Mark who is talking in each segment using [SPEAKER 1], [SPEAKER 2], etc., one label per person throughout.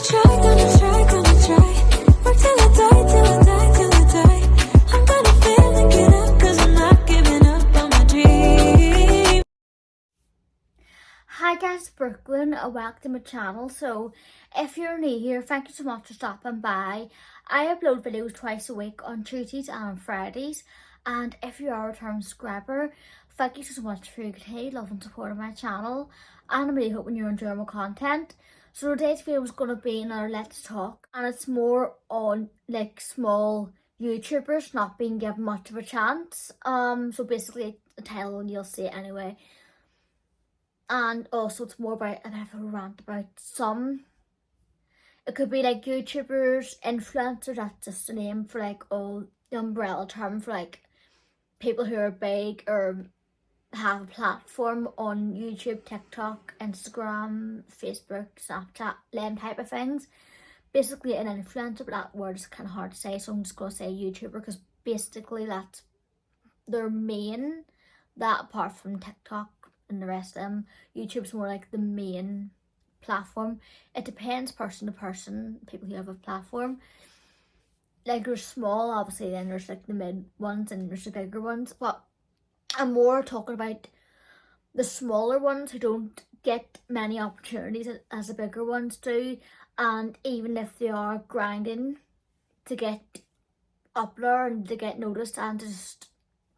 [SPEAKER 1] Work till I die, till I die, till I die. I'm gonna fail and get up, cause I'm not giving up on my dream.
[SPEAKER 2] Hi guys, Brookelynne, welcome to my channel. So if you're new here, thank you so much for stopping by. I upload videos twice a week on Tuesdays and on Fridays, and if you are a return subscriber, thank you so much for your continued love and support of my channel, and I'm really hoping you're enjoying my content. So today's video is going to be another Let's Talk, and it's more on like small YouTubers not being given much of a chance. So basically the title and you'll see it anyway. And also it's more about a bit of a rant about some. It could be like YouTubers, influencers, that's just a name for like all the umbrella term for like people who are big or have a platform on YouTube, TikTok, Instagram, Facebook, Snapchat, them type of things. Basically an influencer, but that word is kind of hard to say, so I'm just going to say YouTuber because basically that's their main, that apart from TikTok and the rest of them, YouTube's more like the main platform. It depends person to person, people who have a platform. Like there's small, obviously, then there's like the mid ones and there's the bigger ones, but I'm more talking about the smaller ones who don't get many opportunities as the bigger ones do, and even if they are grinding to get up there and to get noticed and to just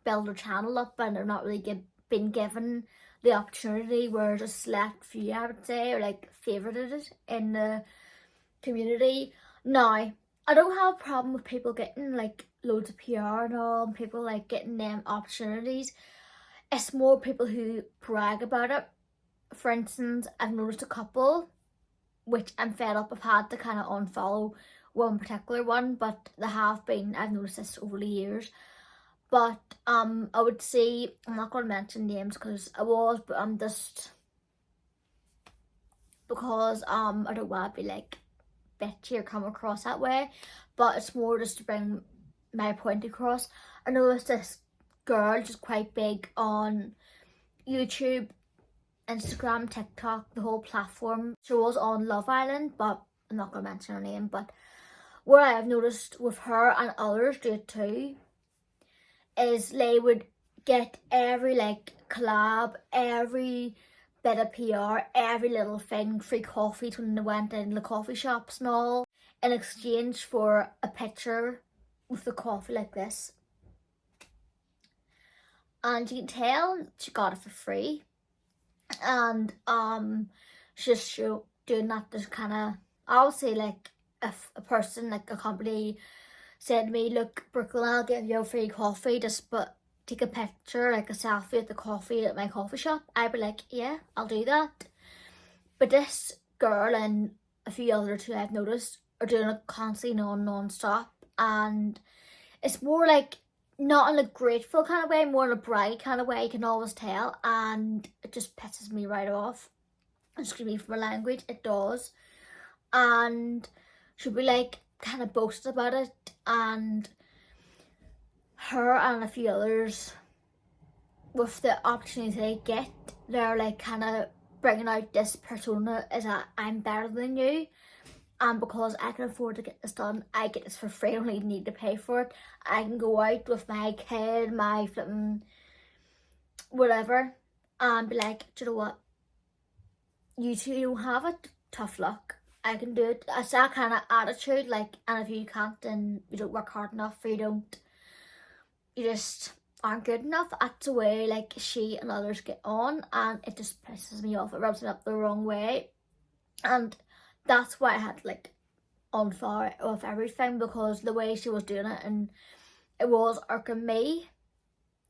[SPEAKER 2] build their channel up, and they're not really been given the opportunity, where just select few, I would say, or like favorited in the community. Now, I don't have a problem with people getting like loads of PR and all, and people like getting them opportunities. It's more people who brag about it. For instance, I've noticed a couple, which I'm fed up, I've had to kind of unfollow one particular one, but they have been, I've noticed this over the years. But I would say, I'm not going to mention names because I was, but I'm just, because I don't want to be like bitchy or come across that way, but it's more just to bring my point across. I noticed this girl, she's quite big on YouTube, Instagram, TikTok, the whole platform. She was on Love Island, but I'm not going to mention her name. But what I have noticed with her, and others do it too, is they would get every like collab, every bit of PR, every little thing, free coffee when they went in the coffee shops and all, in exchange for a picture with the coffee like this. And you can tell she got it for free. And she's just doing that to kind of, I'll say, like if a person, like a company said to me, look Brookelynne, I'll give you a free coffee, just but take a picture, like a selfie at the coffee at my coffee shop, I'd be like, yeah, I'll do that. But this girl and a few others who I've noticed are doing it constantly non-stop, and it's more like not in a grateful kind of way, more in a brag kind of way, you can always tell, and it just pisses me right off. Excuse me for my language, it does. And she'll be like kind of boast about it, and her and a few others, with the opportunity they get, they're like kind of bringing out this persona as a I'm better than you, and because I can afford to get this done, I get this for free, I don't even need to pay for it. I can go out with my kid, my flipping whatever, and be like, do you know what, you two don't have it, tough luck, I can do it. It's that kind of attitude, like, and if you can't, then you don't work hard enough, or you just aren't good enough. That's the way like she and others get on, and it just pisses me off, it rubs me up the wrong way. And that's why I had to like unfollow it with everything, because the way she was doing it, and it was irking me,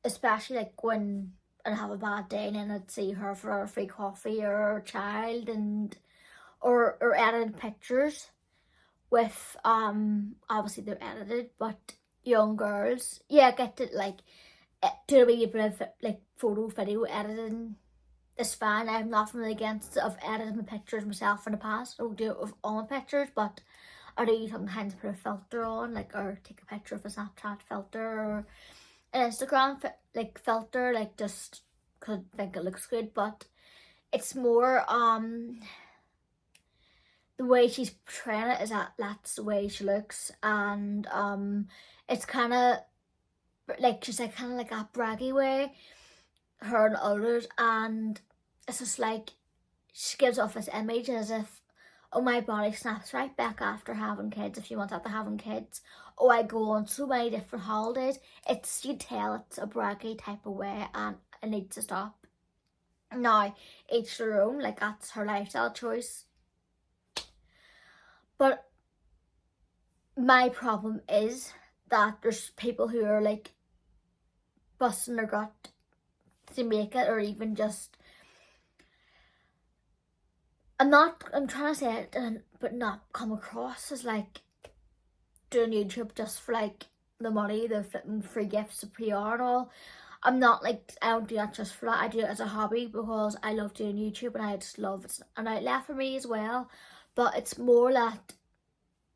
[SPEAKER 2] especially like when I'd have a bad day and then I'd see her for a free coffee, or a child, and or edited pictures with obviously they're edited, but young girls, yeah, get to like do a wee bit of like photo video editing. It's fine, I have nothing really against it. I've edited my pictures myself in the past. I don't do it with all my pictures, but I do sometimes put a filter on, like, or take a picture of a Snapchat filter or an Instagram like filter, like just because I think it looks good. But it's more the way she's portraying it is that that's the way she looks, and it's kind of like she's like kind of like a braggy way, her and others, and it's just like she gives off this image as if, oh, my body snaps right back after having kids, a few months after having kids. Oh, I go on so many different holidays. It's, you tell it's a braggy type of way, and it needs to stop. Now, each their own, like that's her lifestyle choice. But my problem is that there's people who are like busting their gut to make it, or even just, I'm trying to say it, but not come across as like doing YouTube just for like the money, the flipping free gifts, the PR and all. I'm not like, I don't do that just for that. I do it as a hobby because I love doing YouTube, and I just love it's an outlet for me as well. But it's more that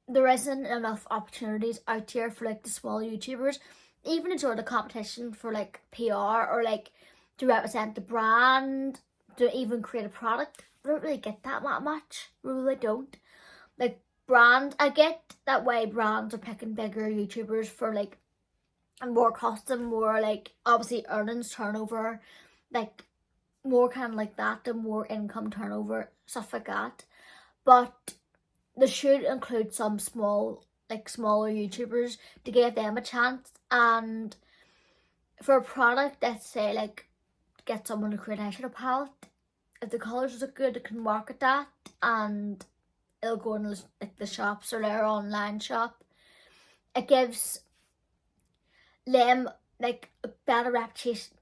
[SPEAKER 2] there isn't enough opportunities out here for like the small YouTubers, even to join the competition for like PR, or like to represent the brand, to even create a product. I don't really get that much. Really don't. Like brands, I get that way brands are picking bigger YouTubers for like more custom, more like obviously earnings, turnover, like more kind of like that, the more income, turnover, stuff like that. But they should include some smaller YouTubers to give them a chance. And for a product, let's say like get someone to create an eyeshadow palette, if the colours look good, they can market that, and it'll go in like the shops or their online shop. It gives them like a better reputation.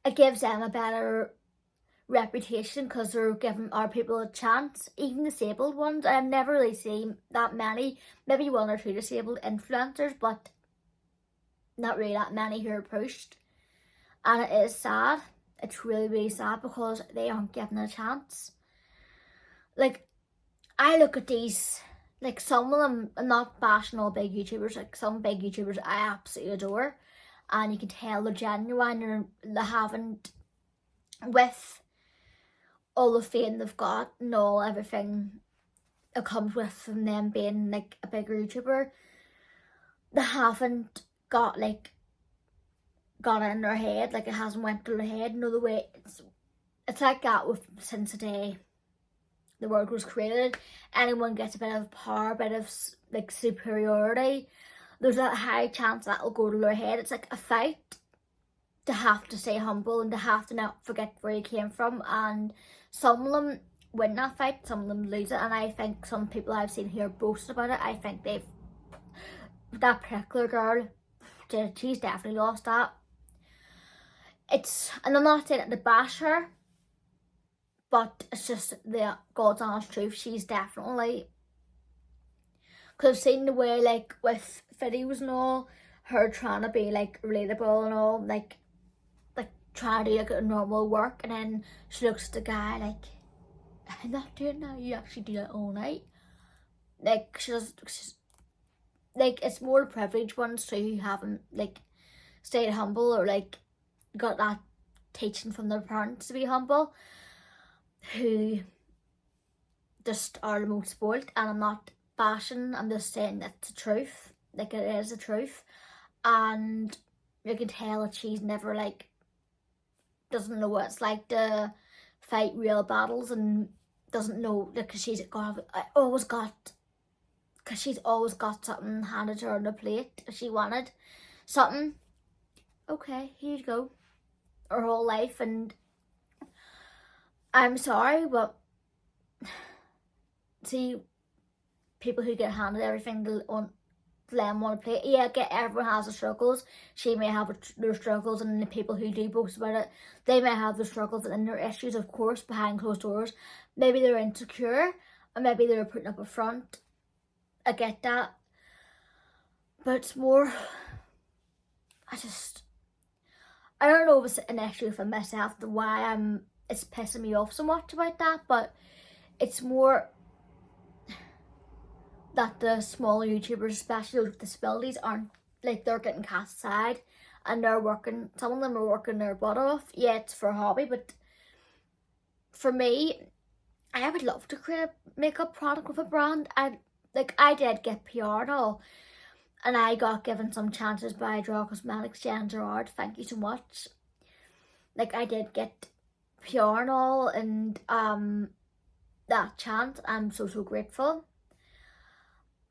[SPEAKER 2] It gives them a better reputation because they're giving our people a chance. Even disabled ones, I've never really seen that many, maybe one or two disabled influencers, but not really that many who are pushed. And it is sad. It's really, really sad because they aren't given a chance. Like, I look at these, like some of them, I'm not bashing all big YouTubers, like some big YouTubers I absolutely adore, and you can tell they're genuine, and they haven't, with all the fame they've got and all everything that comes with from them being like a bigger YouTuber, they haven't got it in their head, like it hasn't went through their head. No, the way it's like that with since the day the world was created. Anyone gets a bit of power, a bit of like superiority, there's a high chance that will go to their head. It's like a fight to have to stay humble and to have to not forget where you came from. And some of them win that fight, some of them lose it. And I think some people I've seen here boast about it. I think that particular girl, she's definitely lost that. And I'm not saying it to bash her, but it's just the God's honest truth. She's definitely, because I've seen the way like with videos and all, her trying to be like relatable and all, like trying to do like a normal work, and then she looks at the guy like, I'm not doing that, you actually do that all night. Like she's like, it's more privileged ones too who haven't like stayed humble, or like got that teaching from their parents to be humble, who just are the most spoiled. And I'm not bashing, I'm just saying that's the truth. Like it is the truth. And you can tell that she's never like, doesn't know what it's like to fight real battles, and doesn't know, because she's always got something handed to her on a plate. If she wanted something, okay, here you go, her whole life. And I'm sorry, but see, people who get handed everything on them on a plate, yeah, everyone has their struggles. She may have their struggles, and the people who do boast about it, they may have their struggles and their issues, of course, behind closed doors. Maybe they're insecure, or maybe they're putting up a front. I get that, but it's more, I don't know if it's an issue for myself, the why it's pissing me off so much about that, but it's more that the smaller YouTubers, especially with disabilities, aren't, like, they're getting cast aside, and they're working, some of them are working their butt off. Yeah, it's for a hobby, but for me, I would love to create a makeup product with a brand. I did get PR and all, and I got given some chances by Gerard Cosmetics, Jen Gerard. Thank you so much. Like I did get PR and all, and that chance. I'm so grateful.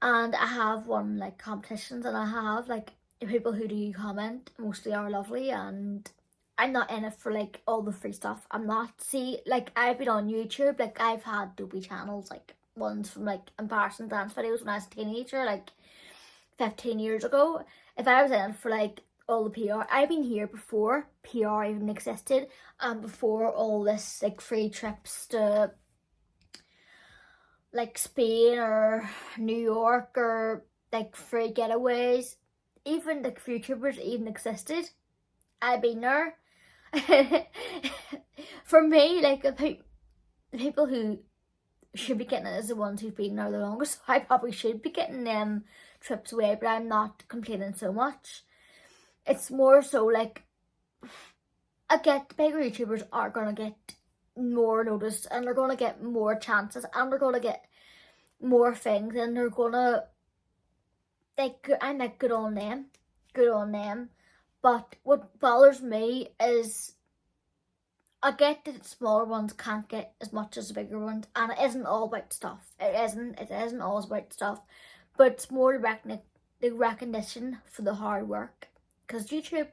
[SPEAKER 2] And I have won like competitions, and I have like the people who do comment mostly are lovely, and I'm not in it for like all the free stuff. I'm not. See, like I've been on YouTube, like I've had dopey channels, like ones from like embarrassing dance videos when I was a teenager, like 15 years ago. If I was in it for like all the PR, I've been here before PR even existed, and before all this like free trips to like Spain or New York or like free getaways, even like YouTubers even existed. I've been there. For me, like the people who should be getting it is the ones who've been there the longest. So I probably should be getting them trips away, but I'm not complaining so much. It's more so like I get bigger YouTubers are gonna get more notice, and they're gonna get more chances, and they're gonna get more things, and they're gonna like, I'm like, good on them. But what bothers me is I get that smaller ones can't get as much as the bigger ones, and it isn't all about stuff. It isn't all about stuff, but it's more the recognition for the hard work. Because YouTube,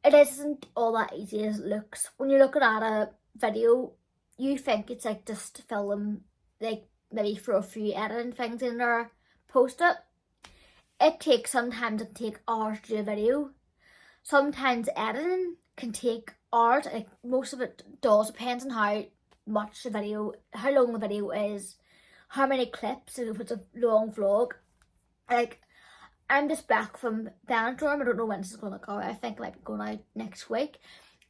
[SPEAKER 2] it isn't all that easy as it looks. When you're looking at a video, you think it's like just film, like maybe throw a few editing things in there, post it. It takes, sometimes it can take hours to do a video. Sometimes editing can take hours, like most of it does, depends on how much the video, how long the video is, how many clips, if it's a long vlog. Like, I'm just back from Benidorm. I don't know when this is going to go. I think it might be going out next week.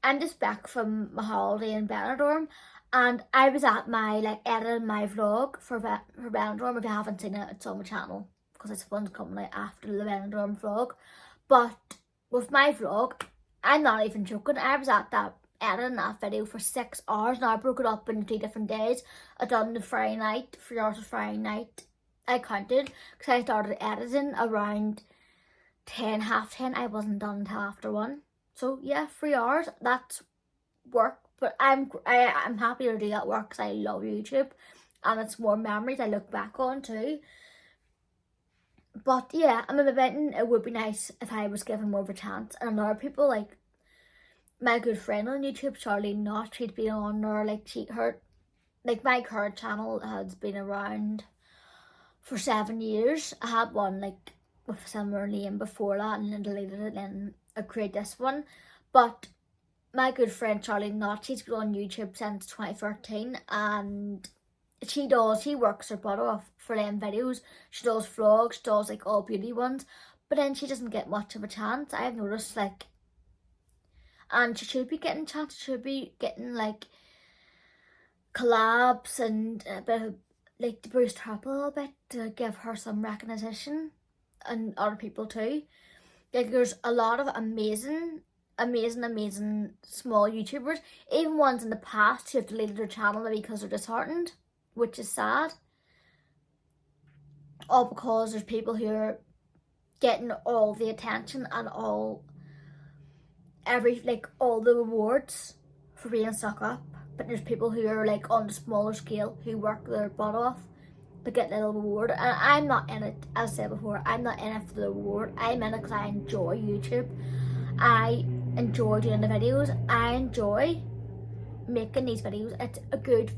[SPEAKER 2] I'm just back from my holiday in Benidorm, and I was at my, like, editing my vlog for Benidorm. If you haven't seen it, it's on my channel, because it's one's coming out after the Benidorm vlog. But with my vlog, I'm not even joking, I was at that editing that video for 6 hours. Now I broke it up into 2 different days. I done the Friday night, 3 hours of Friday night. I counted, because I started editing around 10, half 10. I wasn't done until after 1. So yeah, 3 hours, that's work. But I'm happy to do that work because I love YouTube, and it's more memories I look back on too. But yeah, I'm admitting it would be nice if I was given more of a chance. And other people, like my good friend on YouTube, Charlie Knott, she'd been on there, like like my current channel has been around for 7 years. I had one like with a similar name before that, and then deleted it, and then I created this one. But my good friend Charlie Knott, she's been on YouTube since 2013, and she works her butt off for them videos. She does vlogs, she does like all beauty ones, but then she doesn't get much of a chance, I've noticed. Like, and she should be getting chances, she should be getting like collabs and a bit of like to boost her up a little bit, to give her some recognition, and other people too. Like, there's a lot of amazing small YouTubers, even ones in the past who have deleted their channel maybe because they're disheartened, which is sad. All because there's people who are getting all the attention and all the rewards for being stuck up. But there's people who are like on the smaller scale who work their butt off but get little reward. And I'm not in it, as I said before, I'm not in it for the reward. I'm in it because I enjoy YouTube. I enjoy doing the videos. I enjoy making these videos. It's a good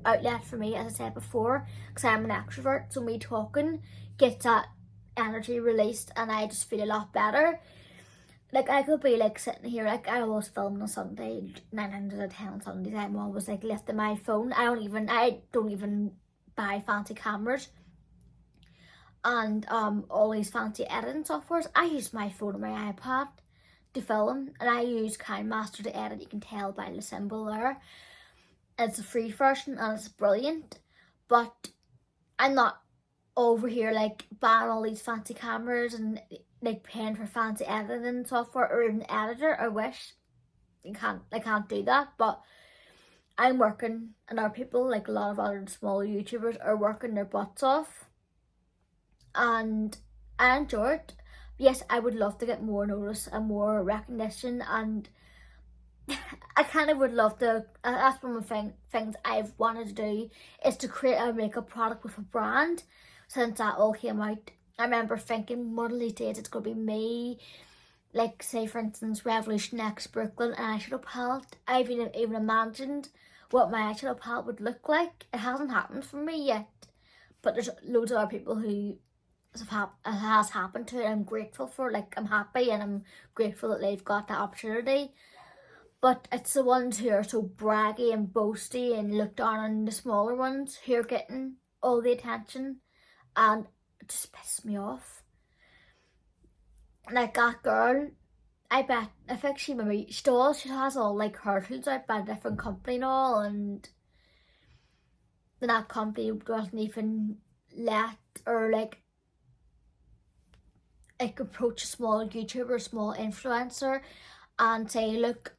[SPEAKER 2] outlet for me, as I said before, because I'm an extrovert, so me talking gets that energy released, and I just feel a lot better. Like, I could be like sitting here, like I was filming on Sunday, 9 out of 10 on Sundays, I'm always like lifting my phone. I don't even buy fancy cameras and all these fancy editing softwares. I use my phone and my iPad to film, and I use KineMaster to edit. You can tell by the symbol there. It's a free version and it's brilliant, but I'm not over here like buying all these fancy cameras and like paying for fancy editing software or even editor. I wish I can't do that, but I'm working, and our people, like a lot of other small YouTubers, are working their butts off, and I enjoy it. Yes, I would love to get more notice and more recognition, and I kind of would love to. That's one of the things I've wanted to do, is to create a makeup product with a brand. Since that all came out, I remember thinking one of these days it's gonna be me. Like, say for instance, Revolution X Brooklyn eyeshadow palette. I've even imagined what my eyeshadow palette would look like. It hasn't happened for me yet, but there's loads of other people who it has happened to. And I'm grateful for. Like, I'm happy and I'm grateful that they've got that opportunity. But it's the ones who are so braggy and boasty and look down on the smaller ones who are getting all the attention, and it just pisses me off. Like that girl, I think she has all like her tools out by a different company and all, and then that company doesn't even let or like approach a small YouTuber, small influencer, and say, look,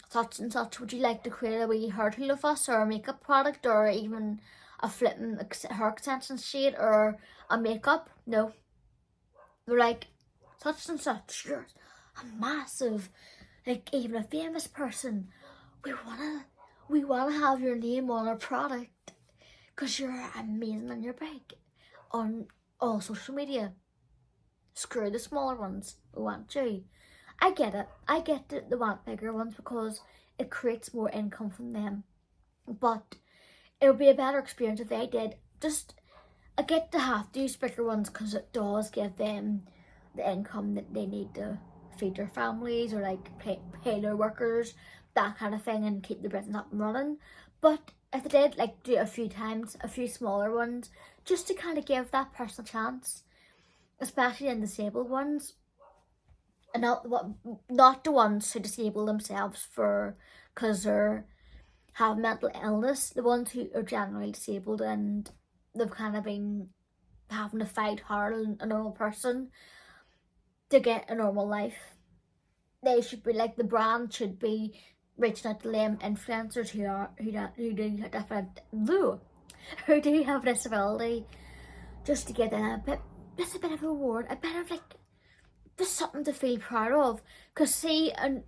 [SPEAKER 2] such and such, would you like to create a wee hair tool of us, or a makeup product, or even a flipping hair extension shade, or a makeup? No, they're like, such and such, you're a massive, like even a famous person. We wanna have your name on our product because you're amazing and you're big on all social media. Screw the smaller ones who want you. I get it. I get that they want bigger ones because it creates more income from them. But it would be a better experience if they did. Just, I get to have to use bigger ones because it does give them the income that they need to feed their families, or like pay their workers, that kind of thing, and keep the business up and running. But if they did like do it a few times, a few smaller ones, just to kind of give that person a chance, especially in disabled ones, and not the ones who disable themselves because they have mental illness, the ones who are generally disabled and they've kind of been having to fight hard on a normal person to get a normal life. They should be like, the brand should be reaching out to them influencers who do have a disability, just to get a bit of a reward, a bit of like just something to feel proud of. Cause see, and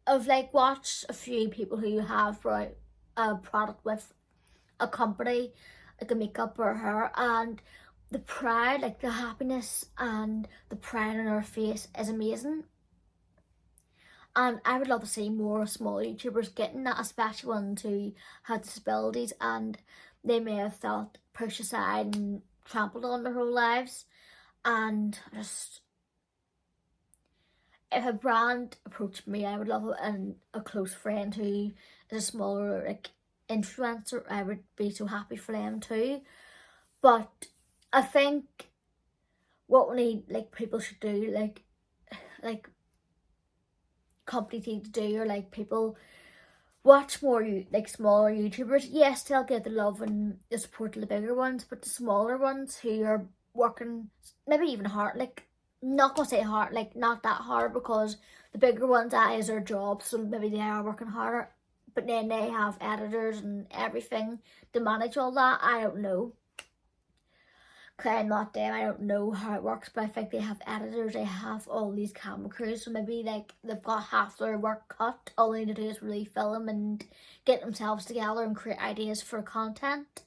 [SPEAKER 2] I've like watched a few people who have brought a product with a company, like a makeup or hair, and the pride, like the happiness and the pride on her face is amazing. And I would love to see more small YouTubers getting that, especially ones who had disabilities and they may have felt pushed aside and trampled on their whole lives. And just, if a brand approached me, I would love it, and a close friend who is a smaller like influencer, I would be so happy for them too. But I think what we need, like people should do, like companies need to do, or like people watch more like smaller YouTubers. Yes, they'll get the love and the support of the bigger ones, but the smaller ones who are working maybe even hard, like not gonna say hard, like not that hard, because the bigger ones, that is their job, so maybe they are working harder, but then they have editors and everything to manage all that. I don't know, because I'm not them, I don't know how it works, but I think they have editors, they have all these camera crews, so maybe like they've got half their work cut. All they need to do is really film and get themselves together and create ideas for content.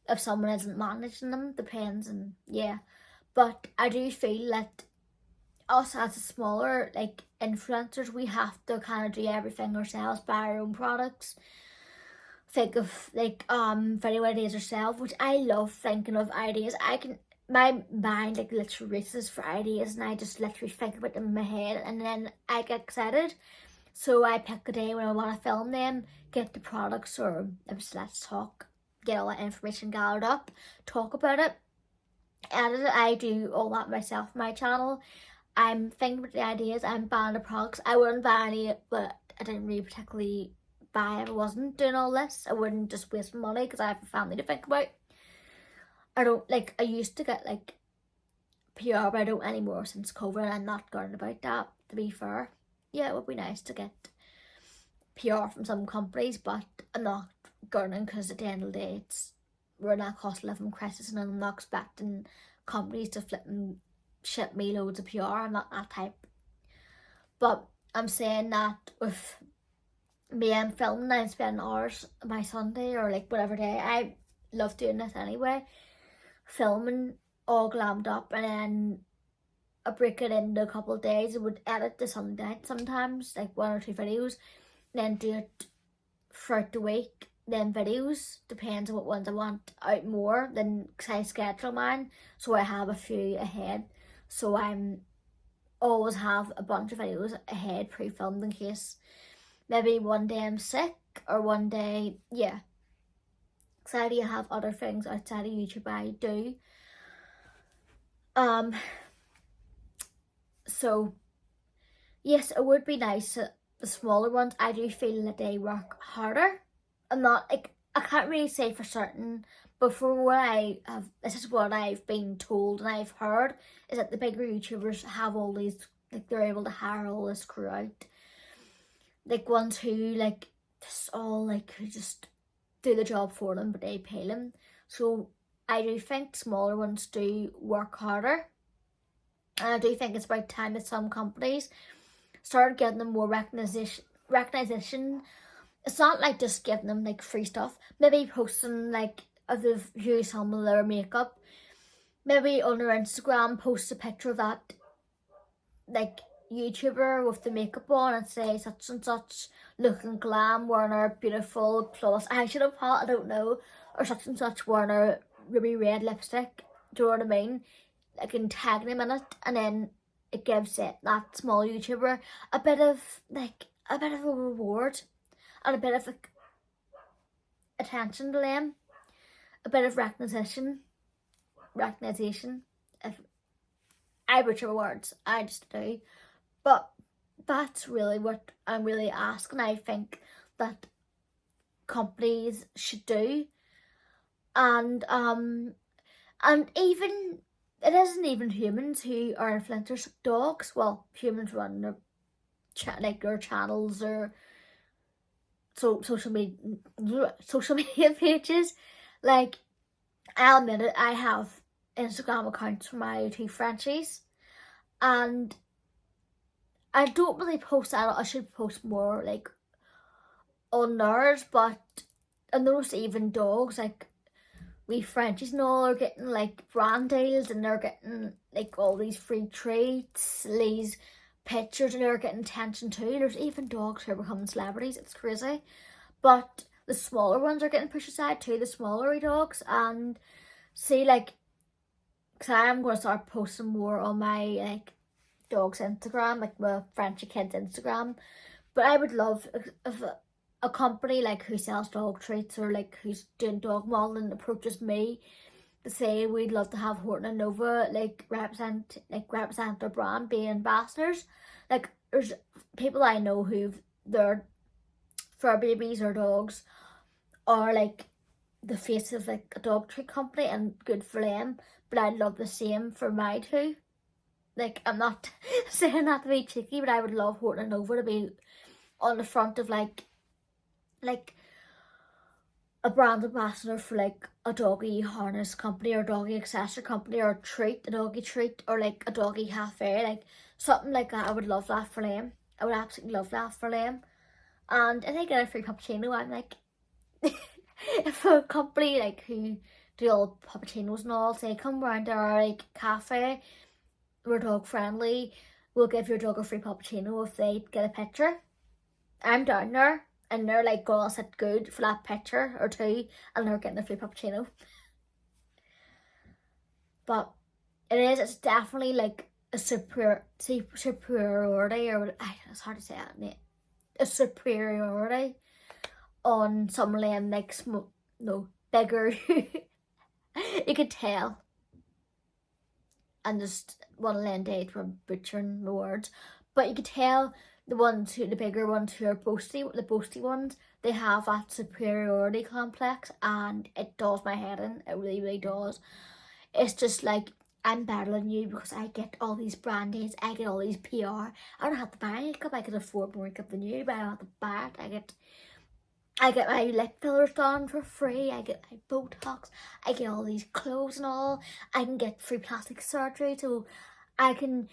[SPEAKER 2] If someone isn't managing them, depends, and yeah. But I do feel that us as a smaller like influencers, we have to kind of do everything ourselves, buy our own products, think of like video ideas yourself, which I love thinking of ideas. My mind like literally races for ideas, and I just literally think about them in my head, and then I get excited. So I pick a day when I want to film them, get the products, or let's talk, get all that information gathered up, talk about it, edit it. I do all that myself on my channel. I'm thinking about the ideas, I'm buying the products. I wouldn't buy any, but I didn't really particularly buy if I wasn't doing all this. I wouldn't just waste money because I have a family to think about. I used to get like PR, but I don't anymore since COVID. I'm not going about that, to be fair. Yeah, it would be nice to get PR from some companies, but I'm not gurning because at the end of the day we're in a cost of living crisis, and I'm not expecting companies to flip and ship me loads of PR. I'm not that type. But I'm saying that with me and filming, I'm spending hours my Sunday or like whatever day. I love doing this anyway. Filming all glammed up, and then I break it into a couple of days. I would edit the Sunday night sometimes, like 1 or 2 videos, then do it throughout the week. Then videos, depends on what ones I want out more, then cause I schedule mine, so I have a few ahead. So I'm always have a bunch of videos ahead pre-filmed in case maybe one day I'm sick or one day, yeah. Cause I do have other things outside of YouTube I do. So yes, it would be nice that the smaller ones, I do feel that they work harder. I'm not like, I can't really say for certain, but from what I have, this is what I've been told and I've heard, is that the bigger YouTubers have all these, like they're able to hire all this crew out, like ones who like just all like who just do the job for them, but they pay them. So I do think smaller ones do work harder, and I do think it's about time that some companies started getting them more recognition. It's not like just giving them like free stuff. Maybe posting like if they've used some of their makeup, maybe on their Instagram post a picture of that like YouTuber with the makeup on and say such and such looking glam, wearing a beautiful plus eyeshadow palette, I don't know, or such and such wearing a ruby red lipstick. Do you know what I mean? I can tag them in it, and then it gives it that small YouTuber a bit of a reward and a bit of attention to them, a bit of recognition. If I butcher words, I just do, but that's really what I'm really asking. I think that companies should do, and even it isn't even humans who are influencers. Dogs, well, humans run their their channels or social media pages. Like, I'll admit it, I have Instagram accounts for my 2 Frenchies, and I don't really post that. I should post more like on Nars, but I noticed even dogs like we Frenchies and all are getting like brand deals, and they're getting like all these free treats, these pictures, and they're getting attention too. There's even dogs who are becoming celebrities. It's crazy. But the smaller ones are getting pushed aside too, the smaller dogs. And see, like, because I am going to start posting more on my like dog's Instagram, like my Frenchie kids Instagram. But I would love if a company like who sells dog treats or like who's doing dog modeling approaches me to say we'd love to have Horton and Nova like represent their brand, be ambassadors. Like, there's people I know who've their fur babies or dogs are like the face of like a dog treat company, and good for them. But I'd love the same for my 2. Like, I'm not saying that to be cheeky, but I would love Horton and Nova to be on the front of like a brand ambassador for like a doggy harness company or doggy accessory company, or a doggy treat, or like a doggy cafe, like something like that. I would love that for them. I would absolutely love that for them. And if I get a free cappuccino, I'm like, if a company like who do all cappuccinos and all say come round to our like cafe, we're dog friendly, we'll give your dog a free cappuccino if they get a picture, I'm down there. And they're like, girl, sit good for that picture or 2, and they're getting a free cappuccino. But it's definitely like a superiority, or it's hard to say that, mate. A superiority on some of them like bigger. You could tell. And just one of them days from butchering the words, but you could tell the bigger ones who are the boasty ones, they have that superiority complex, and it does my head in. It really, really does. It's just like, I'm better than you because I get all these brand deals, I get all these PR. I don't have to buy makeup, I can afford more makeup than you, but I don't have to buy it. I get my lip fillers done for free, I get my Botox, I get all these clothes and all. I can get free plastic surgery, so I can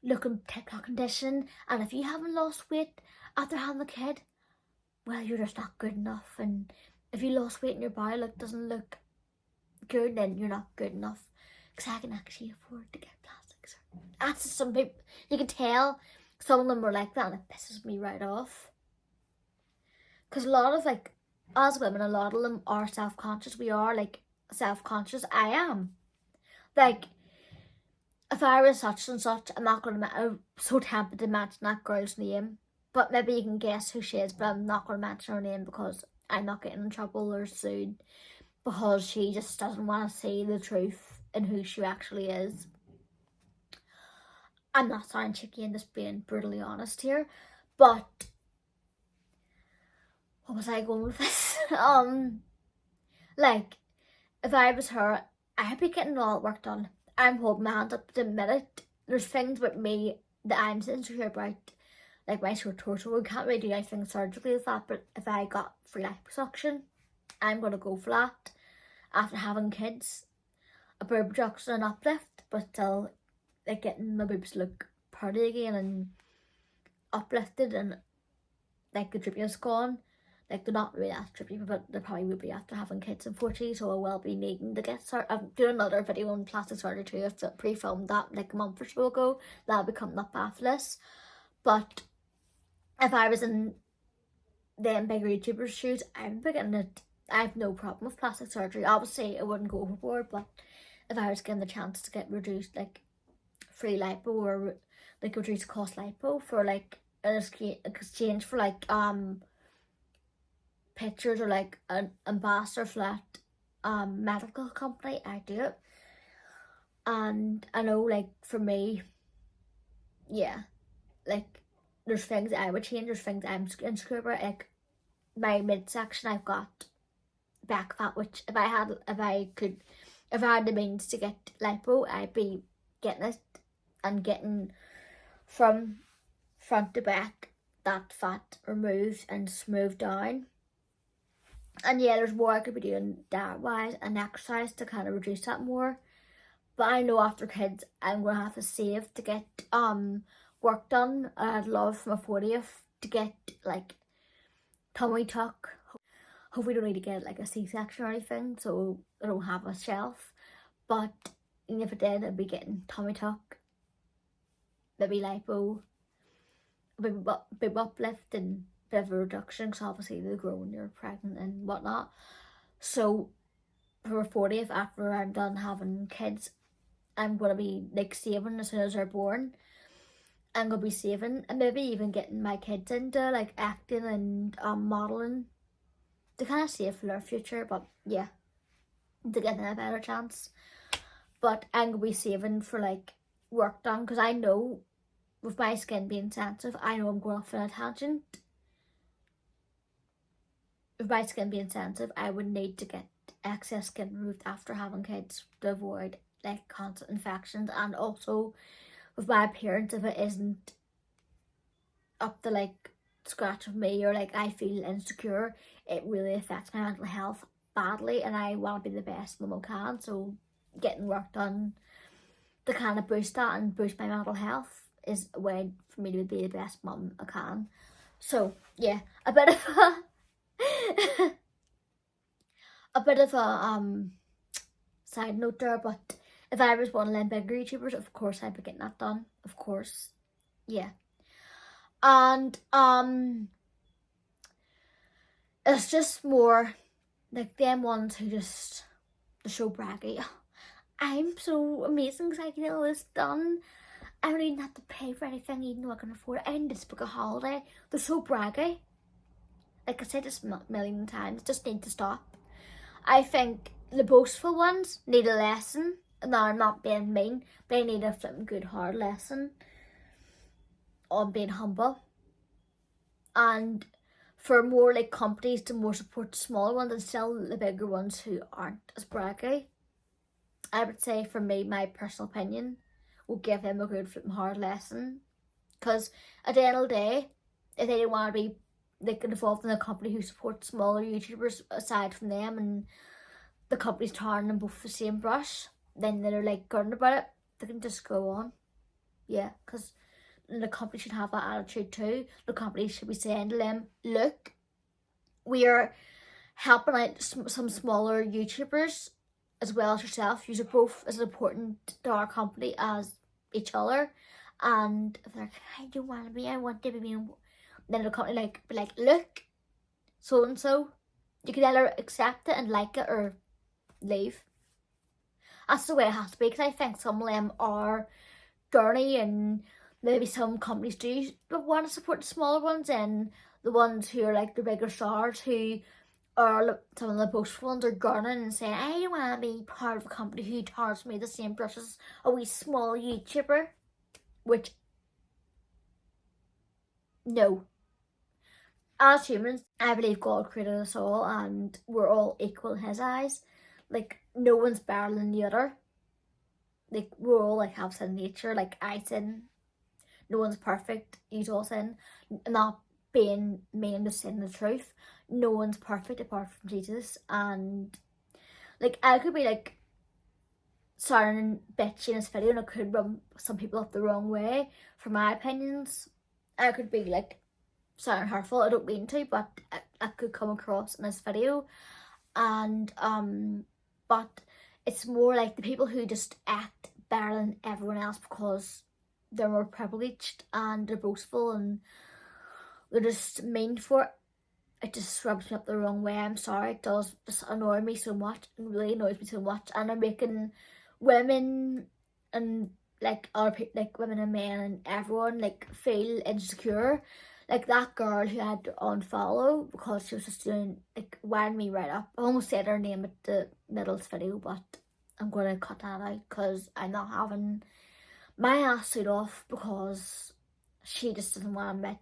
[SPEAKER 2] look in tip-top condition. And if you haven't lost weight after having a kid, well, you're just not good enough. And if you lost weight and your body doesn't look good, then you're not good enough. Because I can actually afford to get plastic surgery. That's just some people, you can tell some of them are like that, and it pisses me right off. Because a lot of, like, as women, a lot of them are self-conscious. We are, like, self-conscious. I am. Like, if I was such and such, I'm so tempted to mention that girl's name. But maybe you can guess who she is, but I'm not going to mention her name because I'm not getting in trouble or sued. Because she just doesn't want to see the truth in who she actually is. I'm not sounding cheeky and just being brutally honest here. But what was I going with this? Like, if I was her, I'd be getting all work done. I'm holding my hands up to admit it. There's things with me that I'm insecure about, like my short torso. We can't really do anything surgically with that, but if I got free liposuction, I'm gonna go for that. After having kids, a boob reduction and uplift, but still, like, getting my boobs to look pretty again and uplifted, and like the drippiness gone. Like, they're not really that drippy, but they probably will be after having kids, unfortunately, so I will be needing to get started. I'm doing another video on plastic surgery too. I've pre-filmed that like a month or so ago. That'll be coming up after this. But if I was in them bigger YouTubers' shoes, I'd be getting it. I have no problem with plastic surgery. Obviously, I wouldn't go overboard, but if I was given the chance to get reduced, like, free lipo or like reduced cost lipo for like an exchange for like pictures or like an ambassador for that medical company, I do it. And I know, like, for me, yeah, like, there's things I would change, there's things I'm insecure about. Like, my midsection, I've got back fat, which if I had the means to get lipo, I'd be getting it and getting from front to back that fat removed and smoothed down. And yeah, there's more I could be doing diet wise and exercise to kind of reduce that more. But I know after kids, I'm gonna have to save to get work done. I'd love for my 40th to get like tummy tuck. Hopefully, don't need to get like a C-section or anything, so I don't have a shelf. But even if it did, I'd be getting tummy tuck, maybe lipo, big uplift, and bit of a reduction, because obviously they grow when you're pregnant and whatnot. So for 40th, after I'm done having kids, I'm gonna be like saving as soon as they're born. I'm gonna be saving and maybe even getting my kids into like acting and modeling to kind of save for their future. But yeah, to get them a better chance. But I'm gonna be saving for like work done, because I know with my skin being sensitive, I know I'm going off on a tangent. With my skin being sensitive, I would need to get excess skin removed after having kids to avoid like constant infections. And also with my appearance, if it isn't up to like scratch of me, or like I feel insecure, it really affects my mental health badly, and I want to be the best mum I can. So getting work done to kind of boost that and boost my mental health is a way for me to be the best mum I can. So yeah, a bit of a side note there, but if I was one of them bigger YouTubers, of course I'd be getting that done. Of course. Yeah. And it's just more like them ones who just, they're so braggy. I'm so amazing because I can get all this done. I don't even have to pay for anything, even though I can afford it. I can just book a holiday. They're so braggy. Like I said this a million times, just need to stop. I think the boastful ones need a lesson. Now, I'm not being mean, but they need a flipping good hard lesson on being humble. And for more like companies to more support the smaller ones and still the bigger ones who aren't as braggy. I would say for me, my personal opinion, will give them a good flipping hard lesson. Because at the end of the day, if they don't want to be like involved in a company who supports smaller YouTubers aside from them, and the company's tarring them both the same brush, then they're like gutted about it, they can just go on. Yeah, because the company should have that attitude too. The company should be saying to them, look, we are helping out some smaller YouTubers as well as yourself. You're both as important to our company as each other. And if they're like, I don't want to be, I want to be me, then the company like be like, look, so and so, you can either accept it and like it or leave. That's the way it has to be, because I think some of them are dirty, and maybe some companies do want to support the smaller ones, and the ones who are like the bigger stars, who are some of the boastful ones, are gurning and saying, I don't want to be part of a company who charges me the same brush as a wee small YouTuber. Which, no. As humans, I believe God created us all and we're all equal in his eyes. Like, no one's better than the other. Like, we're all like have sin nature. Like, I sin. No one's perfect. You all sin. Not being mean to sin the truth. No one's perfect apart from Jesus. And like, I could be like sounding bitchy in this video, and it could rub some people up the wrong way for my opinions. I could be like sounding hurtful. I don't mean to, but I could come across in this video. And but it's more like the people who just act better than everyone else because they're more privileged and they're boastful and they're just mean for it. It just rubs me up the wrong way. I'm sorry, it does just annoy me so much. It really annoys me so much, and they're making women and like other people, like women and men and everyone, like feel insecure. Like that girl who had to unfollow because she was just doing, like, wound me right up. I almost said her name at the middle of the video, but I'm gonna cut that out because I'm not having my ass suit off because she just doesn't want to admit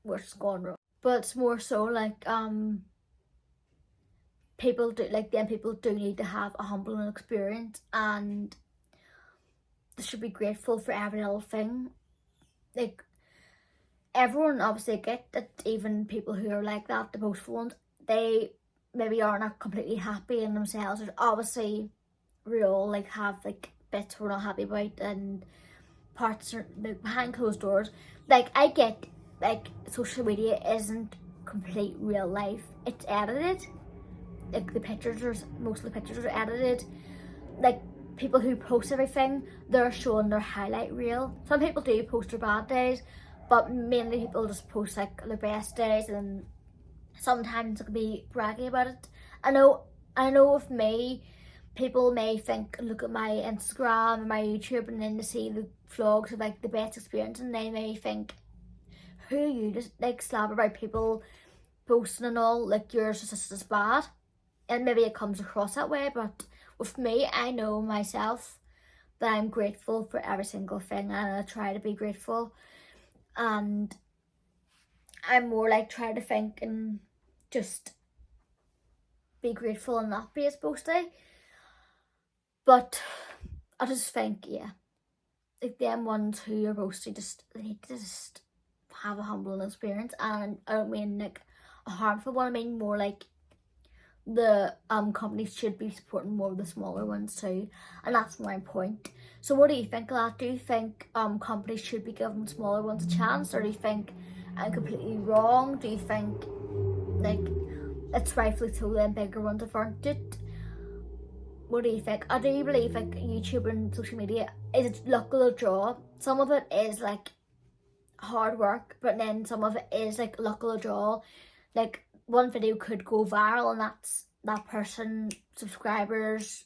[SPEAKER 2] where it's gone wrong. But it's more so like people do need to have a humbling experience, and they should be grateful for every little thing. Like, everyone obviously get that even people who are like that, the boastful ones, they maybe are not completely happy in themselves. There's obviously we all like have like bits we're not happy about and parts are like behind closed doors. Like, I get like social media isn't complete real life. It's edited. Like, the pictures are, most of the pictures are edited. Like, people who post everything, they're showing their highlight reel. Some people do post their bad days, but mainly people just post like their best days, and sometimes it can be bragging about it. I know with me, people may think, look at my Instagram and my YouTube, and then they see the vlogs of like the best experience, and they may think, who are you, just like slap about people posting and all, like yours is just as bad. And maybe it comes across that way, but with me, I know myself that I'm grateful for every single thing, and I try to be grateful. And I'm more like trying to think and just be grateful and not be as boasty. But I just think, yeah, like them ones who are boasty, they need to just have a humbling experience. And I don't mean like a harmful one, I mean more like the companies should be supporting more of the smaller ones too, and that's my point. So what do you think of that? Do you think companies should be giving smaller ones a chance, or do you think I'm completely wrong? Do you think like it's rightfully so them bigger ones have earned it? What do you think? I do believe like YouTube and social media is luck of the draw. Some of it is like hard work, but then some of it is like luck of the draw. Like, one video could go viral, and that's that person subscribers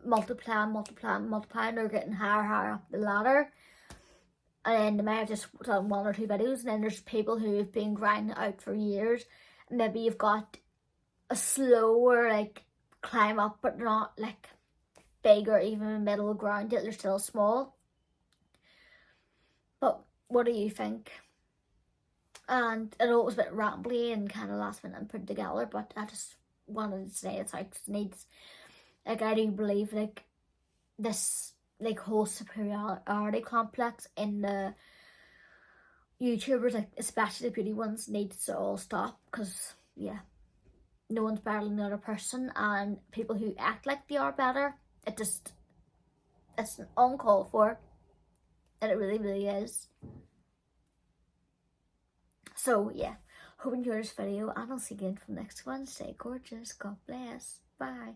[SPEAKER 2] multiplying, they're getting higher up the ladder, and then they might have just done 1 or 2 videos, and then there's people who have been grinding out for years. Maybe you've got a slower like climb up, but not like big or even middle ground yet, they're still small. But what do you think? And I know it was a bit rambly and kind of last minute and put together, but I just wanted to say it's out because it needs Like, I do believe, like, this, like, whole superiority complex in the YouTubers, like, especially the beauty ones, needs to all stop, because, yeah, no one's better than the other person, and people who act like they are better, it's uncalled for, and it really, really is. So, yeah, hope you enjoyed this video, and I'll see you again for the next one. Stay gorgeous. God bless. Bye.